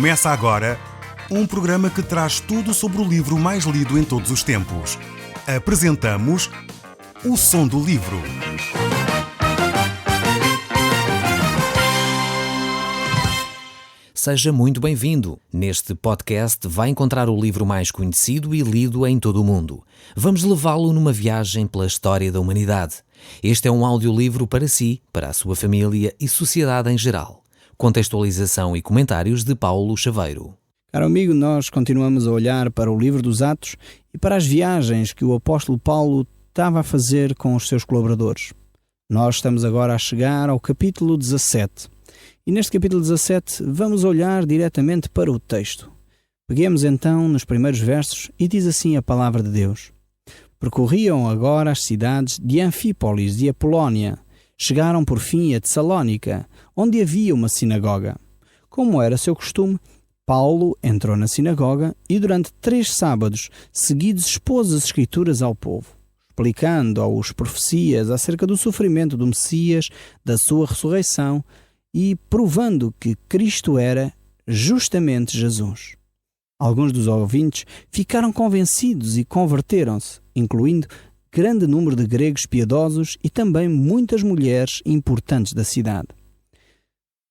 Começa agora um programa que traz tudo sobre o livro mais lido em todos os tempos. Apresentamos O Som do Livro. Seja muito bem-vindo. Neste podcast vai encontrar o livro mais conhecido e lido em todo o mundo. Vamos levá-lo numa viagem pela história da humanidade. Este é um audiolivro para si, para a sua família e sociedade em geral. Contextualização e comentários de Paulo Chaveiro. Caro amigo, nós continuamos a olhar para o livro dos Atos e para as viagens que o apóstolo Paulo estava a fazer com os seus colaboradores. Nós estamos agora a chegar ao capítulo 17. E neste capítulo 17 vamos olhar diretamente para o texto. Peguemos então nos primeiros versos e diz assim a palavra de Deus. Percorriam agora as cidades de Anfípolis e Apolónia. Chegaram por fim a Tessalónica, onde havia uma sinagoga. Como era seu costume, Paulo entrou na sinagoga e durante 3 sábados seguidos expôs as Escrituras ao povo, explicando-aos profecias acerca do sofrimento do Messias, da sua ressurreição e provando que Cristo era justamente Jesus. Alguns dos ouvintes ficaram convencidos e converteram-se, incluindo grande número de gregos piedosos e também muitas mulheres importantes da cidade.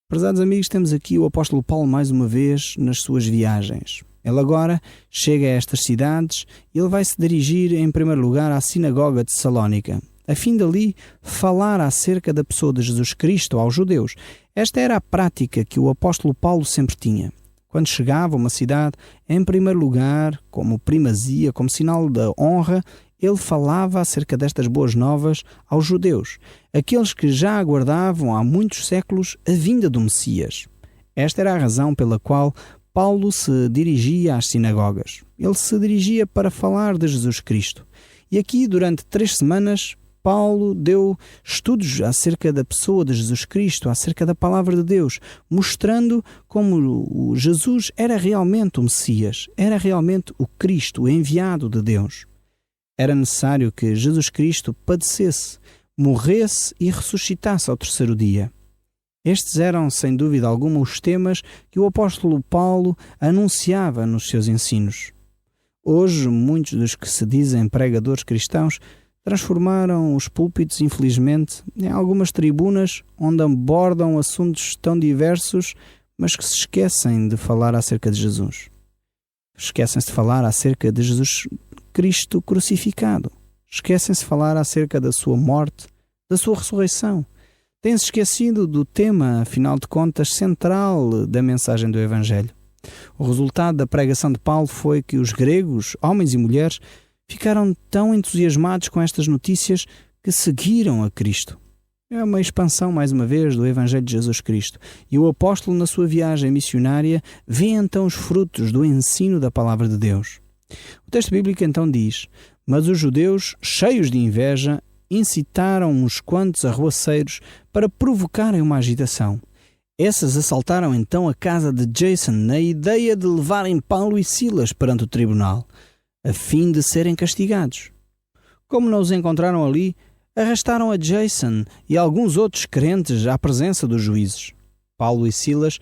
Prezados amigos, temos aqui o apóstolo Paulo mais uma vez nas suas viagens. Ele agora chega a estas cidades e ele vai se dirigir em primeiro lugar à sinagoga de Tessalónica, a fim de ali falar acerca da pessoa de Jesus Cristo aos judeus. Esta era a prática que o apóstolo Paulo sempre tinha. Quando chegava a uma cidade, em primeiro lugar, como primazia, como sinal da honra, ele falava acerca destas boas novas aos judeus, aqueles que já aguardavam há muitos séculos a vinda do Messias. Esta era a razão pela qual Paulo se dirigia às sinagogas. Ele se dirigia para falar de Jesus Cristo. E aqui, durante 3 semanas, Paulo deu estudos acerca da pessoa de Jesus Cristo, acerca da palavra de Deus, mostrando como Jesus era realmente o Messias, era realmente o Cristo, o enviado de Deus. Era necessário que Jesus Cristo padecesse, morresse e ressuscitasse ao 3º dia. Estes eram, sem dúvida alguma, os temas que o apóstolo Paulo anunciava nos seus ensinos. Hoje, muitos dos que se dizem pregadores cristãos transformaram os púlpitos, infelizmente, em algumas tribunas onde abordam assuntos tão diversos, mas que se esquecem de falar acerca de Jesus. Esquecem-se de falar acerca de Jesus Cristo crucificado. Esquecem-se de falar acerca da sua morte, da sua ressurreição. Têm-se esquecido do tema, afinal de contas, central da mensagem do Evangelho. O resultado da pregação de Paulo foi que os gregos, homens e mulheres, ficaram tão entusiasmados com estas notícias que seguiram a Cristo. É uma expansão, mais uma vez, do Evangelho de Jesus Cristo. E o apóstolo, na sua viagem missionária, vê então os frutos do ensino da palavra de Deus. O texto bíblico então diz: mas os judeus, cheios de inveja, incitaram uns quantos arruaceiros para provocarem uma agitação. Esses assaltaram então a casa de Jason na ideia de levarem Paulo e Silas perante o tribunal, a fim de serem castigados. Como não os encontraram ali, arrastaram a Jason e alguns outros crentes à presença dos juízes. Paulo e Silas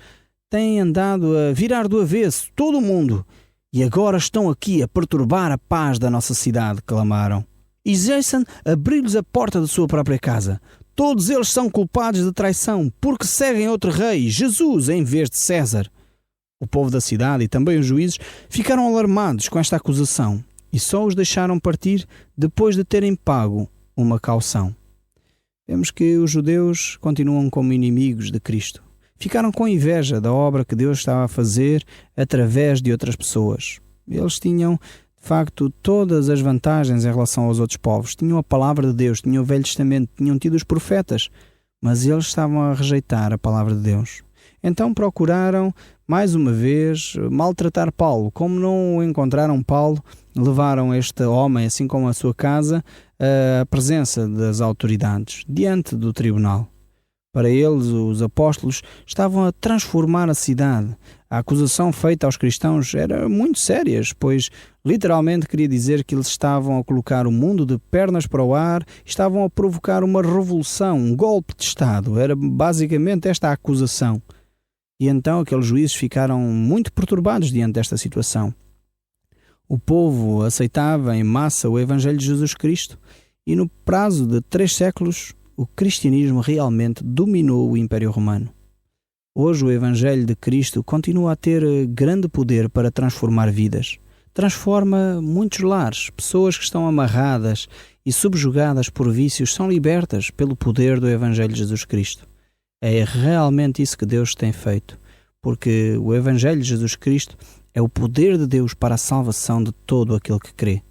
têm andado a virar do avesso todo o mundo e agora estão aqui a perturbar a paz da nossa cidade, clamaram. E Jason abriu-lhes a porta da sua própria casa. Todos eles são culpados de traição, porque seguem outro rei, Jesus, em vez de César. O povo da cidade e também os juízes ficaram alarmados com esta acusação e só os deixaram partir depois de terem pago uma caução. Vemos que os judeus continuam como inimigos de Cristo. Ficaram com inveja da obra que Deus estava a fazer através de outras pessoas. Eles tinham, de facto, todas as vantagens em relação aos outros povos. Tinham a palavra de Deus, tinham o Velho Testamento, tinham tido os profetas, mas eles estavam a rejeitar a palavra de Deus. Então procuraram, mais uma vez, maltratar Paulo. Como não encontraram Paulo, levaram este homem, assim como a sua casa, à presença das autoridades, diante do tribunal. Para eles, os apóstolos estavam a transformar a cidade. A acusação feita aos cristãos era muito séria, pois literalmente queria dizer que eles estavam a colocar o mundo de pernas para o ar, estavam a provocar uma revolução, um golpe de Estado. Era basicamente esta a acusação. E então aqueles juízes ficaram muito perturbados diante desta situação. O povo aceitava em massa o Evangelho de Jesus Cristo e no prazo de 3 séculos o cristianismo realmente dominou o Império Romano. Hoje o Evangelho de Cristo continua a ter grande poder para transformar vidas. Transforma muitos lares, pessoas que estão amarradas e subjugadas por vícios são libertas pelo poder do Evangelho de Jesus Cristo. É realmente isso que Deus tem feito, porque o Evangelho de Jesus Cristo é o poder de Deus para a salvação de todo aquele que crê.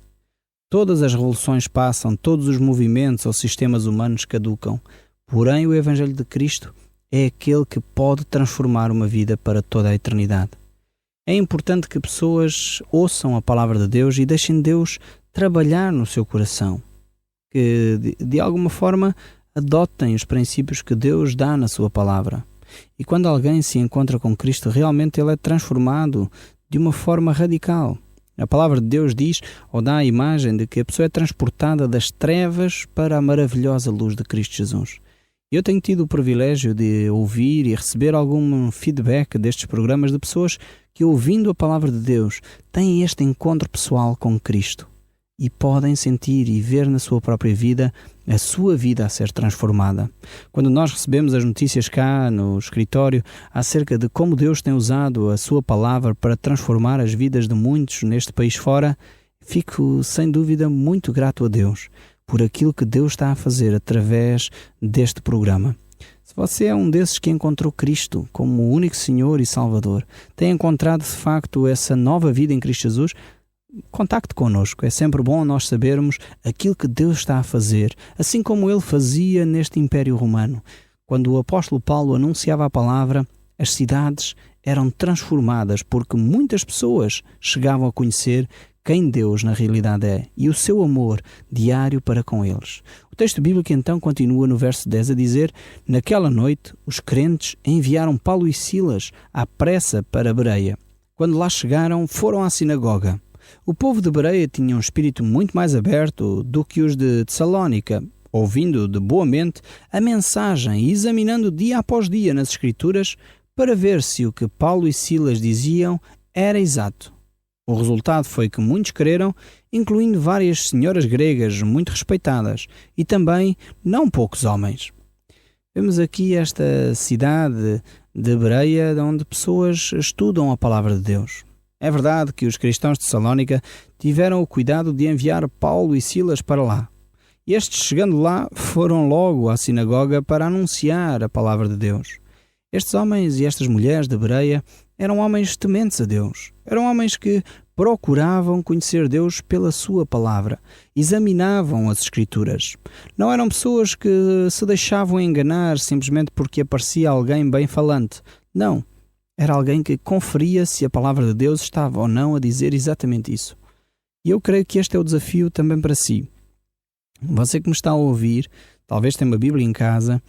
Todas as revoluções passam, todos os movimentos ou sistemas humanos caducam, porém o Evangelho de Cristo é aquele que pode transformar uma vida para toda a eternidade. É importante que pessoas ouçam a palavra de Deus e deixem Deus trabalhar no seu coração, que de alguma forma adotem os princípios que Deus dá na sua palavra. E quando alguém se encontra com Cristo, realmente ele é transformado de uma forma radical. A palavra de Deus diz, ou dá a imagem de que a pessoa é transportada das trevas para a maravilhosa luz de Cristo Jesus. Eu tenho tido o privilégio de ouvir e receber algum feedback destes programas de pessoas que, ouvindo a palavra de Deus, têm este encontro pessoal com Cristo e podem sentir e ver na sua própria vida a sua vida a ser transformada. Quando nós recebemos as notícias cá no escritório acerca de como Deus tem usado a sua palavra para transformar as vidas de muitos neste país fora, fico sem dúvida muito grato a Deus por aquilo que Deus está a fazer através deste programa. Se você é um desses que encontrou Cristo como o único Senhor e Salvador, tem encontrado de facto essa nova vida em Cristo Jesus, contacte connosco. É sempre bom nós sabermos aquilo que Deus está a fazer, assim como Ele fazia neste Império Romano. Quando o apóstolo Paulo anunciava a palavra, as cidades eram transformadas porque muitas pessoas chegavam a conhecer quem Deus na realidade é e o seu amor diário para com eles. O texto bíblico então continua no verso 10 a dizer: naquela noite os crentes enviaram Paulo e Silas à pressa para Bereia. Quando lá chegaram, foram à sinagoga. O povo de Bereia tinha um espírito muito mais aberto do que os de Tessalónica, ouvindo de boa mente a mensagem e examinando dia após dia nas Escrituras para ver se o que Paulo e Silas diziam era exato. O resultado foi que muitos creram, incluindo várias senhoras gregas muito respeitadas e também não poucos homens. Vemos aqui esta cidade de Bereia, onde pessoas estudam a palavra de Deus. É verdade que os cristãos de Tessalónica tiveram o cuidado de enviar Paulo e Silas para lá. Estes, chegando lá, foram logo à sinagoga para anunciar a palavra de Deus. Estes homens e estas mulheres de Bereia eram homens tementes a Deus. Eram homens que procuravam conhecer Deus pela sua palavra, examinavam as Escrituras. Não eram pessoas que se deixavam enganar simplesmente porque aparecia alguém bem falante. Não. Era alguém que conferia se a palavra de Deus estava ou não a dizer exatamente isso. E eu creio que este é o desafio também para si. Você que me está a ouvir, talvez tenha uma Bíblia em casa,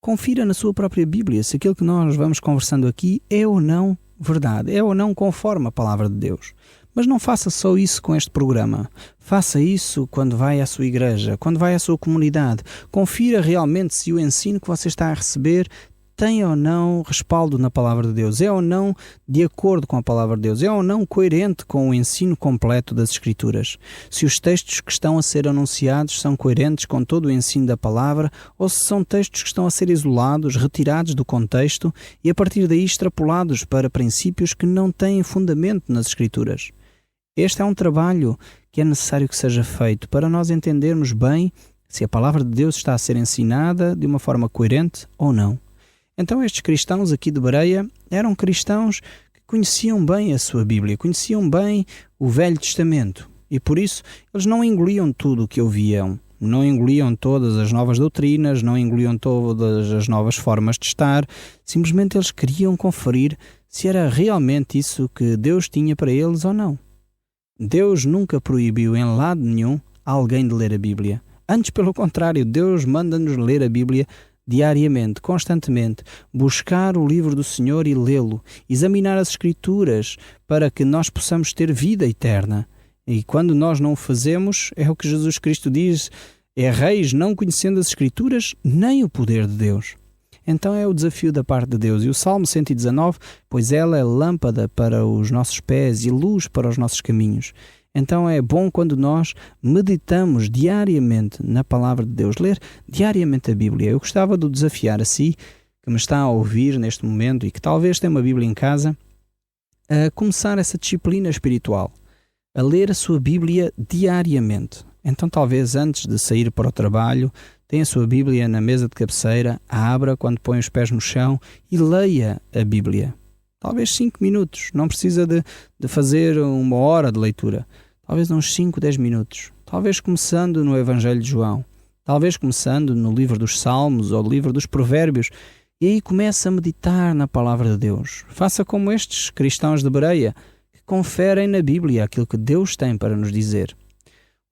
confira na sua própria Bíblia se aquilo que nós vamos conversando aqui é ou não verdade, é ou não conforme a palavra de Deus. Mas não faça só isso com este programa. Faça isso quando vai à sua igreja, quando vai à sua comunidade. Confira realmente se o ensino que você está a receber tem ou não respaldo na palavra de Deus, é ou não de acordo com a palavra de Deus, é ou não coerente com o ensino completo das Escrituras. Se os textos que estão a ser anunciados são coerentes com todo o ensino da palavra, ou se são textos que estão a ser isolados, retirados do contexto e a partir daí extrapolados para princípios que não têm fundamento nas Escrituras. Este é um trabalho que é necessário que seja feito para nós entendermos bem se a palavra de Deus está a ser ensinada de uma forma coerente ou não. Então estes cristãos aqui de Bereia eram cristãos que conheciam bem a sua Bíblia, conheciam bem o Velho Testamento e por isso eles não engoliam tudo o que ouviam, não engoliam todas as novas doutrinas, não engoliam todas as novas formas de estar, simplesmente eles queriam conferir se era realmente isso que Deus tinha para eles ou não. Deus nunca proibiu em lado nenhum alguém de ler a Bíblia. Antes, pelo contrário, Deus manda-nos ler a Bíblia diariamente, constantemente, buscar o livro do Senhor e lê-lo, examinar as Escrituras para que nós possamos ter vida eterna. E quando nós não o fazemos, é o que Jesus Cristo diz, erreis não conhecendo as Escrituras nem o poder de Deus. Então é o desafio da parte de Deus. E o Salmo 119, pois ela é lâmpada para os nossos pés e luz para os nossos caminhos. Então é bom quando nós meditamos diariamente na palavra de Deus, ler diariamente a Bíblia. Eu gostava de desafiar a si, que me está a ouvir neste momento e que talvez tenha uma Bíblia em casa, a começar essa disciplina espiritual, a ler a sua Bíblia diariamente. Então talvez antes de sair para o trabalho, tenha a sua Bíblia na mesa de cabeceira, a abra quando põe os pés no chão e leia a Bíblia. Talvez 5 minutos, não precisa de fazer 1 hora de leitura. Talvez uns 5, 10 minutos. Talvez começando no Evangelho de João. Talvez começando no livro dos Salmos ou no livro dos Provérbios. E aí comece a meditar na palavra de Deus. Faça como estes cristãos de Bereia, que conferem na Bíblia aquilo que Deus tem para nos dizer.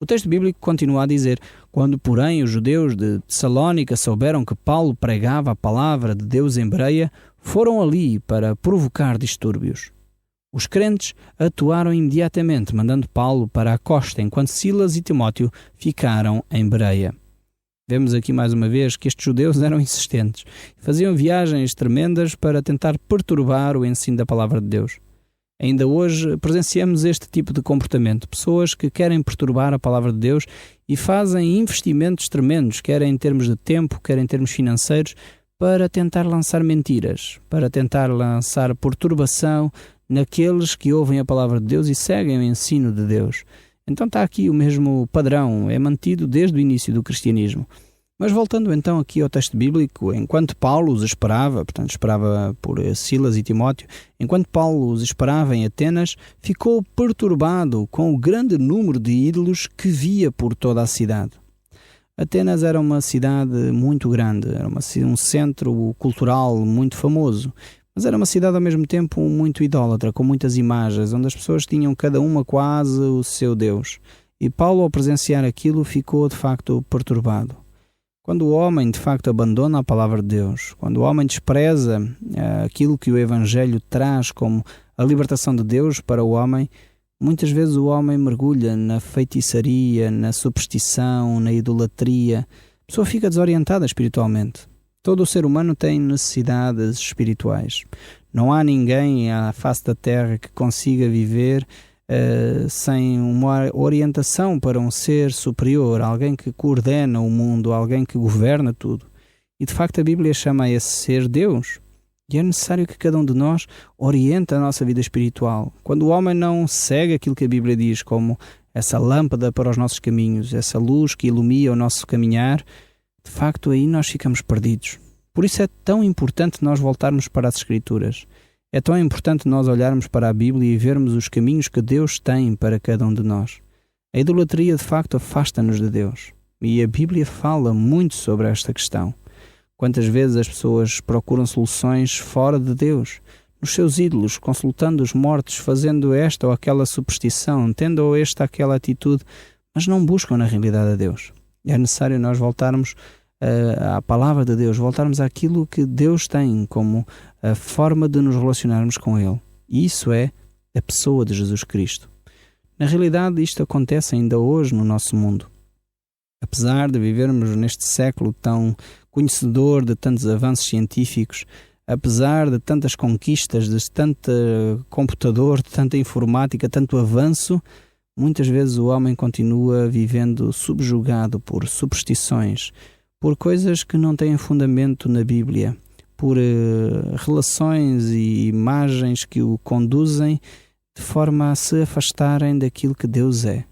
O texto bíblico continua a dizer: quando, porém, os judeus de Tessalónica souberam que Paulo pregava a palavra de Deus em Bereia, foram ali para provocar distúrbios. Os crentes atuaram imediatamente, mandando Paulo para a costa, enquanto Silas e Timóteo ficaram em Bereia. Vemos aqui mais uma vez que estes judeus eram insistentes. Faziam viagens tremendas para tentar perturbar o ensino da palavra de Deus. Ainda hoje presenciamos este tipo de comportamento. Pessoas que querem perturbar a palavra de Deus e fazem investimentos tremendos, quer em termos de tempo, quer em termos financeiros, para tentar lançar mentiras, para tentar lançar perturbação naqueles que ouvem a palavra de Deus e seguem o ensino de Deus. Então está aqui o mesmo padrão, é mantido desde o início do cristianismo. Mas voltando então aqui ao texto bíblico, enquanto Paulo os esperava, portanto esperava por Silas e Timóteo, enquanto Paulo os esperava em Atenas, ficou perturbado com o grande número de ídolos que via por toda a cidade. Atenas era uma cidade muito grande, era um centro cultural muito famoso, mas era uma cidade ao mesmo tempo muito idólatra, com muitas imagens, onde as pessoas tinham cada uma quase o seu Deus. E Paulo, ao presenciar aquilo, ficou de facto perturbado. Quando o homem de facto abandona a palavra de Deus, quando o homem despreza aquilo que o Evangelho traz como a libertação de Deus para o homem, muitas vezes o homem mergulha na feitiçaria, na superstição, na idolatria. A pessoa fica desorientada espiritualmente. Todo o ser humano tem necessidades espirituais. Não há ninguém à face da terra que consiga viver sem uma orientação para um ser superior, alguém que coordena o mundo, alguém que governa tudo. E de facto a Bíblia chama a esse ser Deus. E é necessário que cada um de nós oriente a nossa vida espiritual. Quando o homem não segue aquilo que a Bíblia diz como essa lâmpada para os nossos caminhos, essa luz que ilumina o nosso caminhar, de facto aí nós ficamos perdidos. Por isso é tão importante nós voltarmos para as Escrituras. É tão importante nós olharmos para a Bíblia e vermos os caminhos que Deus tem para cada um de nós. A idolatria de facto afasta-nos de Deus. E a Bíblia fala muito sobre esta questão. Quantas vezes as pessoas procuram soluções fora de Deus, nos seus ídolos, consultando os mortos, fazendo esta ou aquela superstição, tendo ou esta ou aquela atitude, mas não buscam na realidade a Deus. É necessário nós voltarmos à palavra de Deus, voltarmos àquilo que Deus tem como a forma de nos relacionarmos com Ele. E isso é a pessoa de Jesus Cristo. Na realidade, isto acontece ainda hoje no nosso mundo. Apesar de vivermos neste século tão conhecedor de tantos avanços científicos, apesar de tantas conquistas, de tanto computador, de tanta informática, tanto avanço, muitas vezes o homem continua vivendo subjugado por superstições, por coisas que não têm fundamento na Bíblia, por relações e imagens que o conduzem de forma a se afastarem daquilo que Deus é.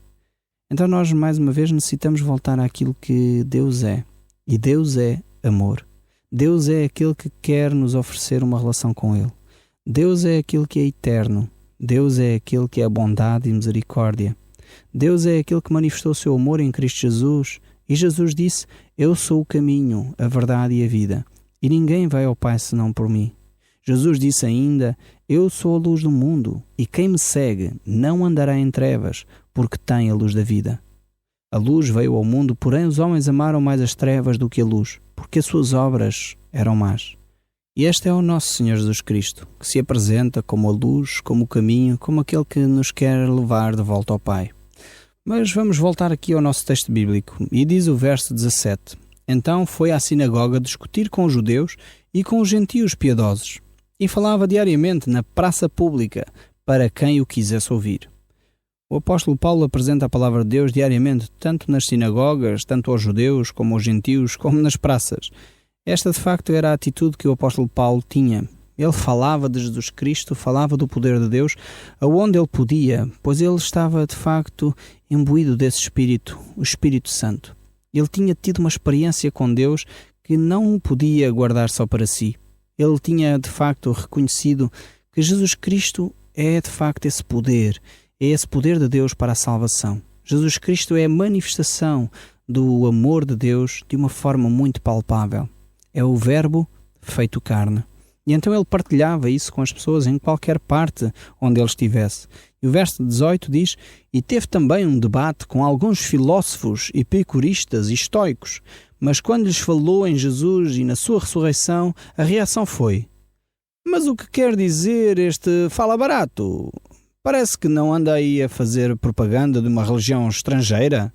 Então nós, mais uma vez, necessitamos voltar àquilo que Deus é. E Deus é amor. Deus é aquele que quer nos oferecer uma relação com Ele. Deus é aquele que é eterno. Deus é aquele que é bondade e misericórdia. Deus é aquele que manifestou o seu amor em Cristo Jesus. E Jesus disse: eu sou o caminho, a verdade e a vida. E ninguém vai ao Pai senão por mim. Jesus disse ainda: eu sou a luz do mundo, e quem me segue não andará em trevas, porque tem a luz da vida. A luz veio ao mundo, porém os homens amaram mais as trevas do que a luz, porque as suas obras eram más. E este é o nosso Senhor Jesus Cristo, que se apresenta como a luz, como o caminho, como aquele que nos quer levar de volta ao Pai. Mas vamos voltar aqui ao nosso texto bíblico, e diz o verso 17: então foi à sinagoga discutir com os judeus e com os gentios piedosos, e falava diariamente na praça pública para quem o quisesse ouvir. O apóstolo Paulo apresenta a palavra de Deus diariamente, tanto nas sinagogas, tanto aos judeus como aos gentios, como nas praças. Esta, de facto, era a atitude que o apóstolo Paulo tinha. Ele falava de Jesus Cristo, falava do poder de Deus, aonde ele podia, pois ele estava, de facto, imbuído desse Espírito, o Espírito Santo. Ele tinha tido uma experiência com Deus que não podia guardar só para si. Ele tinha, de facto, reconhecido que Jesus Cristo é, de facto, esse poder de Deus para a salvação. Jesus Cristo é a manifestação do amor de Deus de uma forma muito palpável. É o Verbo feito carne. E então ele partilhava isso com as pessoas em qualquer parte onde ele estivesse. E o verso 18 diz: e teve também um debate com alguns filósofos epicuristas e estoicos, mas quando lhes falou em Jesus e na sua ressurreição, a reação foi: mas o que quer dizer este fala barato? Parece que não anda aí a fazer propaganda de uma religião estrangeira.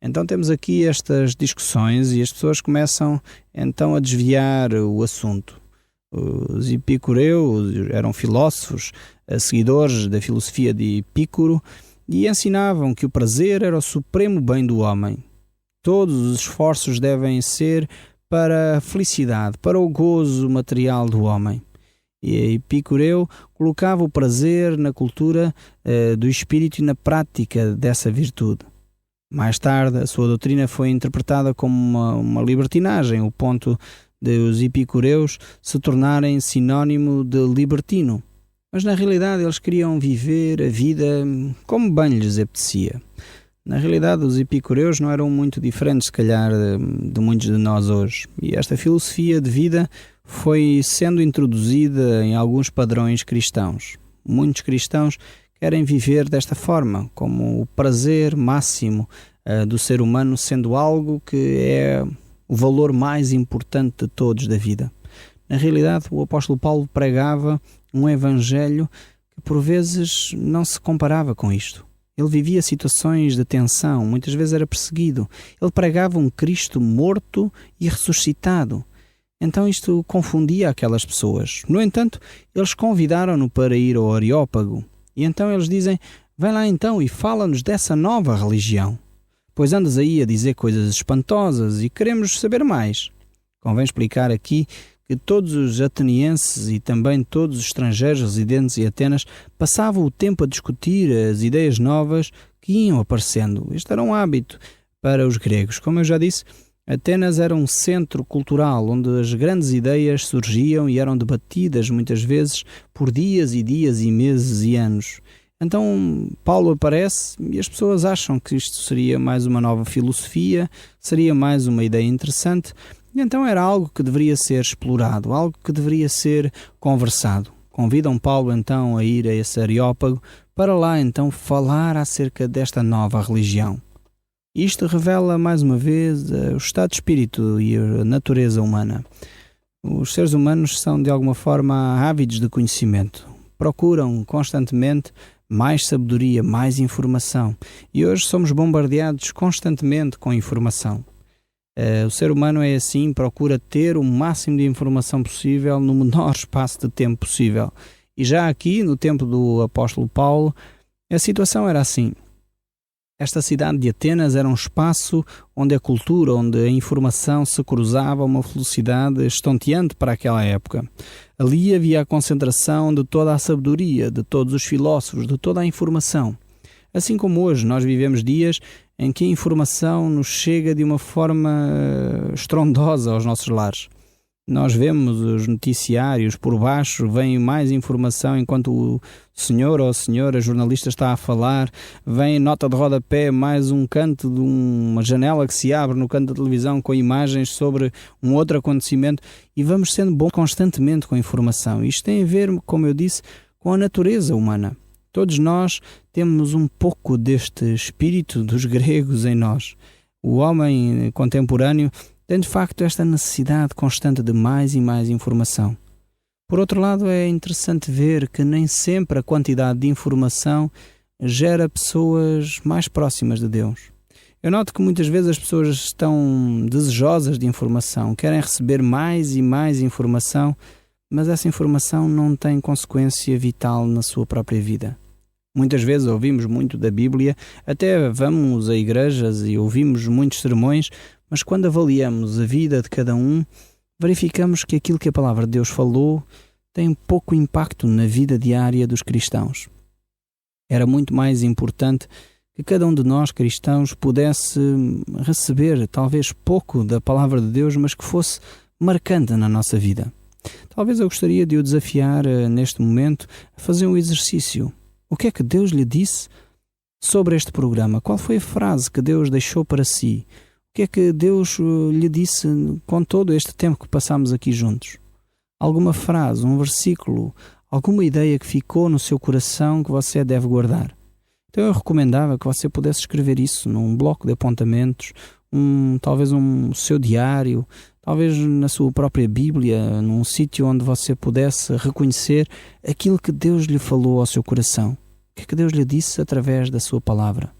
Então temos aqui estas discussões e as pessoas começam então a desviar o assunto. Os epicureus eram filósofos, seguidores da filosofia de Epicuro, e ensinavam que o prazer era o supremo bem do homem. Todos os esforços devem ser para a felicidade, para o gozo material do homem. E Epicureu colocava o prazer na cultura do espírito e na prática dessa virtude. Mais tarde, a sua doutrina foi interpretada como uma libertinagem, o ponto de os epicureus se tornarem sinónimo de libertino. Mas na realidade eles queriam viver a vida como bem lhes apetecia. Na realidade os epicureus não eram muito diferentes, se calhar, de muitos de nós hoje. E esta filosofia de vida foi sendo introduzida em alguns padrões cristãos. Muitos cristãos querem viver desta forma, como o prazer máximo do ser humano sendo algo que é o valor mais importante de todos da vida. Na realidade, o apóstolo Paulo pregava um evangelho que por vezes não se comparava com isto. Ele vivia situações de tensão, muitas vezes era perseguido. Ele pregava um Cristo morto e ressuscitado. Então isto confundia aquelas pessoas. No entanto, eles convidaram-no para ir ao Areópago. E então eles dizem: vem lá então e fala-nos dessa nova religião. Pois andas aí a dizer coisas espantosas e queremos saber mais. Convém explicar aqui que todos os atenienses e também todos os estrangeiros residentes em Atenas passavam o tempo a discutir as ideias novas que iam aparecendo. Este era um hábito para os gregos. Como eu já disse, Atenas era um centro cultural onde as grandes ideias surgiam e eram debatidas muitas vezes por dias e meses e anos. Então Paulo aparece e as pessoas acham que isto seria mais uma nova filosofia, seria mais uma ideia interessante, e então era algo que deveria ser explorado, algo que deveria ser conversado. Convidam Paulo então a ir a esse Areópago para lá então falar acerca desta nova religião. Isto revela mais uma vez o estado de espírito e a natureza humana. Os seres humanos são de alguma forma ávidos de conhecimento, procuram constantemente mais sabedoria, mais informação. E hoje somos bombardeados constantemente com informação. O ser humano é assim, procura ter o máximo de informação possível no menor espaço de tempo possível. E já aqui, no tempo do apóstolo Paulo, a situação era assim. Esta cidade de Atenas era um espaço onde a cultura, onde a informação se cruzava a uma velocidade estonteante para aquela época. Ali havia a concentração de toda a sabedoria, de todos os filósofos, de toda a informação. Assim como hoje nós vivemos dias em que a informação nos chega de uma forma estrondosa aos nossos lares. Nós vemos os noticiários, por baixo vem mais informação enquanto o senhor ou a senhora jornalista está a falar, vem nota de rodapé, mais um canto de uma janela que se abre no canto da televisão com imagens sobre um outro acontecimento e vamos sendo bons constantemente com a informação. Isto tem a ver, como eu disse, com a natureza humana. Todos nós temos um pouco deste espírito dos gregos em nós. O homem contemporâneo tem de facto esta necessidade constante de mais e mais informação. Por outro lado, é interessante ver que nem sempre a quantidade de informação gera pessoas mais próximas de Deus. Eu noto que muitas vezes as pessoas estão desejosas de informação, querem receber mais e mais informação, mas essa informação não tem consequência vital na sua própria vida. Muitas vezes ouvimos muito da Bíblia, até vamos a igrejas e ouvimos muitos sermões, mas quando avaliamos a vida de cada um, verificamos que aquilo que a palavra de Deus falou tem pouco impacto na vida diária dos cristãos. Era muito mais importante que cada um de nós cristãos pudesse receber talvez pouco da palavra de Deus, mas que fosse marcante na nossa vida. Talvez eu gostaria de o desafiar neste momento a fazer um exercício. O que é que Deus lhe disse sobre este programa? Qual foi a frase que Deus deixou para si? O que é que Deus lhe disse com todo este tempo que passamos aqui juntos? Alguma frase, um versículo, alguma ideia que ficou no seu coração que você deve guardar? Então eu recomendava que você pudesse escrever isso num bloco de apontamentos, talvez um seu diário, talvez na sua própria Bíblia, num sítio onde você pudesse reconhecer aquilo que Deus lhe falou ao seu coração. O que é que Deus lhe disse através da sua palavra?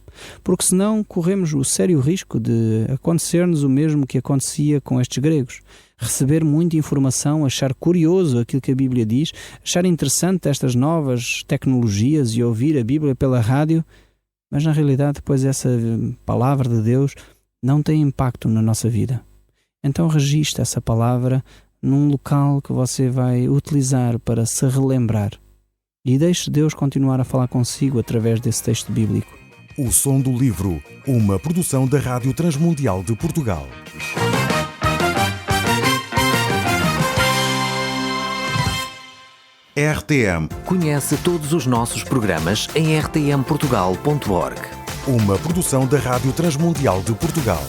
Porque senão corremos o sério risco de acontecer-nos o mesmo que acontecia com estes gregos. Receber muita informação, achar curioso aquilo que a Bíblia diz, achar interessante estas novas tecnologias e ouvir a Bíblia pela rádio, mas na realidade depois essa palavra de Deus não tem impacto na nossa vida. Então registre essa palavra num local que você vai utilizar para se relembrar e deixe Deus continuar a falar consigo através desse texto bíblico. O Som do Livro, uma produção da Rádio Transmundial de Portugal. RTM. Conhece todos os nossos programas em rtmportugal.org. Uma produção da Rádio Transmundial de Portugal.